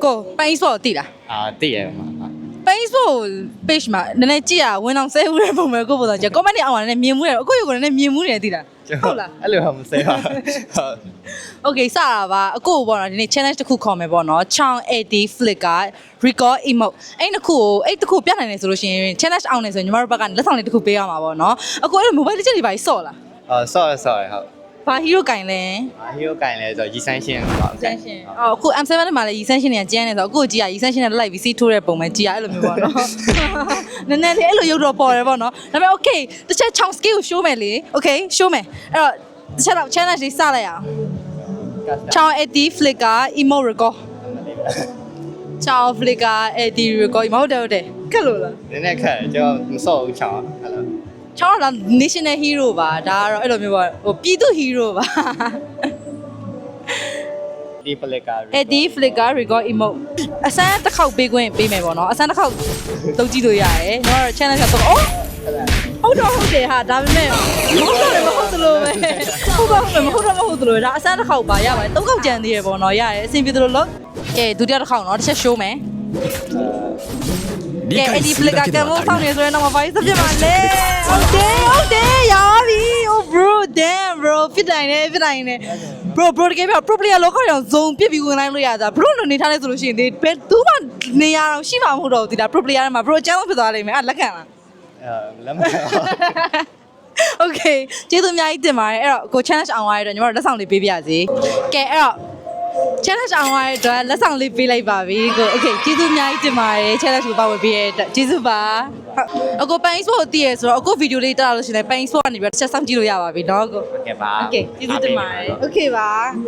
ကိုပိုင်း sport သိလား သိရမှာ ပိုင်း sport page မှာနည်းနည်းကြည့်ရဝင်အောင်ဆဲဦးတဲ့ပုံပဲကိုပုံစံကြ comment တွေအောက်မှာလည်းမြင်မှုရတယ်အခုရုပ်ကလည်းမြင်မှုနေသိလားဟုတ်လား အဲ့လိုဟာမစဲပါ Okay စတာပါအခုပေါ့နော်ဒီနေ့ challenge တစ်ခုခေါ်မယ်ပေါ့နော် Chong 80 flicker record emote အဲ့တစ်ခုကိုအဲ့တစ်ခုပြနိုင်တယ်ဆိုလို့ရှိရင် challenge အောင်နေဆိုရင်ညီမတို့ဘက်ကလက်ဆောင်လေးတစ်ခုပေးရမှာပေါ့နော်အခုအဲ့လို mobile legend တွေပါဆော့လား ဆော့ဟုတ် ဘာ hero ကင်လဲ ဟီရိုကင်လဲဆိုရီဆန်းရှင်းပါ extension အခု M7 ထဲမှာလည်း extension တွေကကျန်းနေဆိုအခုကြည့်ရ extension နဲ့လိုက်ပြီးစီးထိုးတဲ့ပုံပဲကြည့်ရအဲ့လိုမျိုးပေါ့နော်နည်းနည်းလေးအဲ့လိုရုပ်တော့ပေါ်တယ်ပေါ့နော်ဒါပေမဲ့ okay တစ်ချက် Chong skill ကို show မယ်လေ okay show မယ်အဲ့တော့တစ်ချက်တော့ challenge လေးစလိုက်အောင် Chong 80 flicker emote record Chong flicker 80 record emote ဟုတ်တယ်ခက်လို့လား နည်းနည်းခက်ကျွန်တော်မဆော့ဘူးချောင်းအဲ့လို ချောင်းတော့ national hero ပါဒါကတော့အဲ့လိုမျိုးပေါ့ဟိုပြည်သူ hero ပါ ဒီဖလက်ကာ 80 flicker record emote အစမ်းတစ်ခေါက်ပေးခွင့်ပေးမယ်ပေါ့နော်အစမ်းတစ်ခေါက်တုတ်ကြည့်လို့ရတယ်ကျွန်တော် channel ကတော့ဟုတ်တော့ဟုတ်တယ်ဟာဒါပေမဲ့မဟုတ်တော့လည်းမဟုတ်သလိုပဲဟုတ်ပါဘူးမဟုတ်တော့မဟုတ်သလိုဒါအစမ်းတစ်ခေါက်ပါရပါတယ်၃ခေါက်ကြံသေးရပေါ့နော်ရတယ်အဆင်ပြေသလိုလို့ကဲဒုတိယတစ်ခေါက်နော်တစ်ချက် show မယ်ကဲ80 flicker ကမို့ဆောင်းနေဆိုရင်တော့မပါဘူးစပြစ်ပါလေဟုတ်တယ်ရပြီ oh bro damn bro ဖြစ်တိုင်းနေ bro တကယ်ပြော pro player လောက်ခေါင်းဇုံပြစ်ပြီးဝင်လိုက်လို့ရတာ bro လို့နေထားလဲဆိုလို့ရှိရင်ဒီဘယ်သူမှနေရအောင်ရှိမှာမဟုတ်တော့ဘူးဒီဒါ pro player မှာ bro အကျန်းဖြစ်သွားလိမ့်မယ်အဲ့လက်ခံလား လက်မ okay ကျေးဇူးအများကြီးတင်ပါတယ်အဲ့တော့ကို challenge အောင်ရတဲ့အတွက်ညီမတို့လက်ဆောင်လေးပေးပြစီကဲအဲ့တော့ challenge အောင်ရတဲ့အတွက်လက်ဆောင်လေးပေးလိုက်ပါပြီကို okay ကျေးဇူးအများကြီးတင်ပါတယ် challenge ကိုပါဝင်ပေးရတဲ့အတွက်ကျေးဇူးပါအကို pain sport တည်ရဆိုတော့အကို video လေးတက်လာလို့ရှိရင် pain sport ကနေပြီးတော့တစ်ချက်စောင့်ကြည့်လို့ရပါပြီเนาะကို ကဲပါ okay ကျေးဇူးတင်ပါတယ် okay ပါ